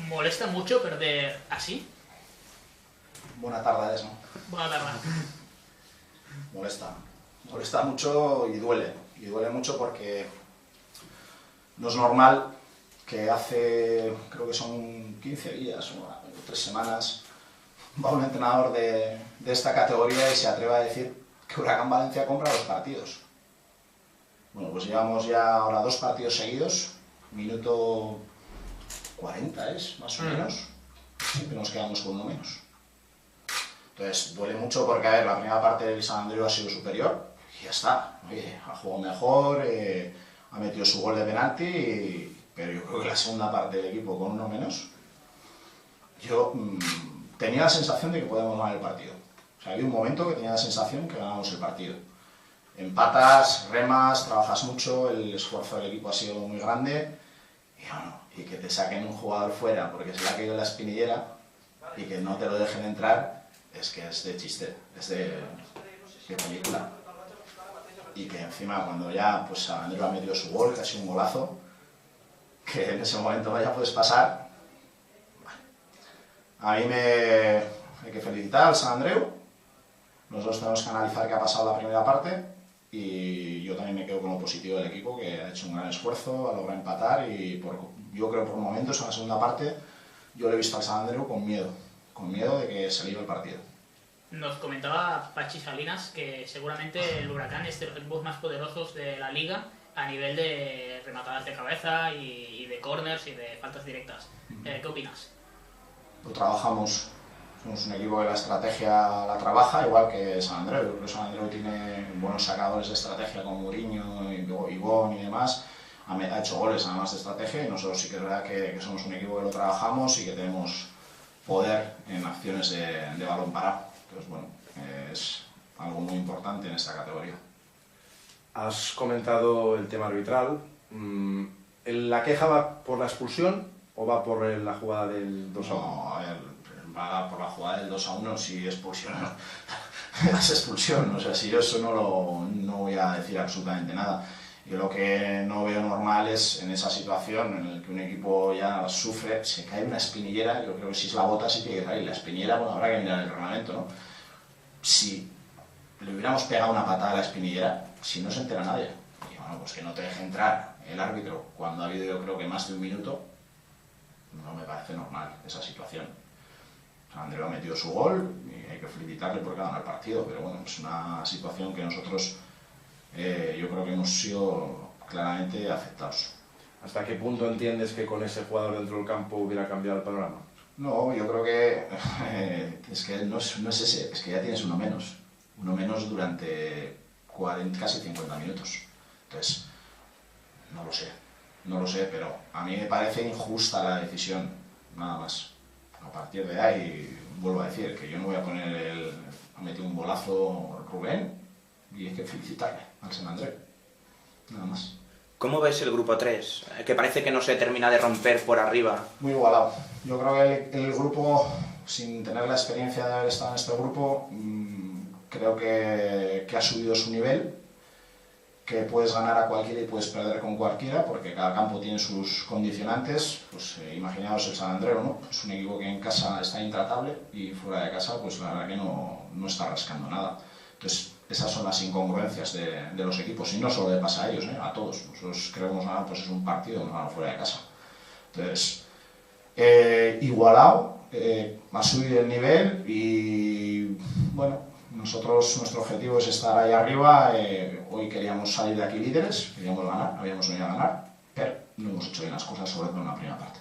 ¿Molesta mucho perder así? Buena tarde es, ¿no? Buena tarde. Molesta mucho y duele mucho porque no es normal que hace, creo que son 15 días o 3 semanas, va un entrenador de esta categoría y se atreve a decir que Huracán Valencia compra los partidos. Bueno, pues llevamos ya ahora 2 partidos seguidos, minuto 40 es, más o menos, siempre nos quedamos con uno menos. Entonces duele mucho porque, a ver, la primera parte del San Andreu ha sido superior y ya está. Oye, ha jugado mejor, ha metido su gol de penalti, pero yo creo que la segunda parte del equipo con uno menos, yo tenía la sensación de que podemos ganar el partido. O sea, había un momento que tenía la sensación que ganábamos el partido. Empatas, remas, trabajas mucho, el esfuerzo del equipo ha sido muy grande y bueno, y que te saquen un jugador fuera porque se le ha caído la espinillera y que no te lo dejen entrar, es que es de chiste, es de película. Y que encima cuando ya pues Andreu ha metido su gol, que ha sido un golazo, que en ese momento ya puedes pasar. Bueno, a mí hay que felicitar al San Andreu. Nosotros tenemos que analizar qué ha pasado la primera parte y yo también me quedo con lo positivo del equipo, que ha hecho un gran esfuerzo, ha logrado empatar y yo creo por momentos en la segunda parte yo le he visto al San Andreu con miedo de que se le iba el partido. Nos comentaba Pachi Salinas que seguramente el Huracán es de los equipos más poderosos de la liga a nivel de rematadas de cabeza y de corners y de faltas directas. ¿Qué opinas? Lo trabajamos, somos un equipo que la estrategia la trabaja igual que San Andreu. Yo creo que San Andreu tiene buenos sacadores de estrategia como Mourinho, Ibón y demás. Ha hecho goles además de estrategia y nosotros sí que es verdad que somos un equipo que lo trabajamos y que tenemos poder en acciones de balón parado. Entonces, bueno, es algo muy importante en esta categoría. Has comentado el tema arbitral. ¿La queja va por la expulsión o va por la jugada del 2-1? No, a ver, va por la jugada del 2-1 si expulsión no. Es expulsión, o sea, si yo eso no voy a decir absolutamente nada. Yo lo que no veo normal es en esa situación en la que un equipo ya sufre, se cae una espinillera, yo creo que si es la bota sí tiene que salir, la espinillera, bueno, habrá que mirar el reglamento, ¿no? Si le hubiéramos pegado una patada a la espinillera, si no se entera nadie, y bueno, pues que no te deje entrar el árbitro cuando ha habido yo creo que más de un minuto, no me parece normal esa situación. Andreu ha metido su gol y hay que felicitarle porque ha ganado el partido, pero bueno, es una situación que nosotros yo creo que hemos sido claramente afectados. ¿Hasta qué punto entiendes que con ese jugador dentro del campo hubiera cambiado el panorama? No, yo creo que es que no es ese, es que ya tienes uno menos durante 40, casi 50 minutos. Entonces, no lo sé, pero a mí me parece injusta la decisión, nada más. A partir de ahí, vuelvo a decir que yo no voy a poner ha metido un golazo Rubén y hay que felicitarle al San Andreu, nada más. ¿Cómo ves el grupo 3? Que parece que no se termina de romper por arriba. Muy igualado. Yo creo que el grupo, sin tener la experiencia de haber estado en este grupo, creo que ha subido su nivel, que puedes ganar a cualquiera y puedes perder con cualquiera, porque cada campo tiene sus condicionantes. Pues imaginaos el San Andreu, ¿no? Es un equipo que en casa está intratable y fuera de casa, pues la verdad que no está rascando nada. Entonces, esas son las incongruencias de los equipos, y no solo le pasa a ellos, a todos. Nosotros creemos que pues es un partido fuera de casa. Entonces, igualado, ha subido el nivel y, bueno, nuestro objetivo es estar ahí arriba. Hoy queríamos salir de aquí líderes, queríamos ganar, habíamos venido a ganar, pero no hemos hecho bien las cosas, sobre todo en la primera parte.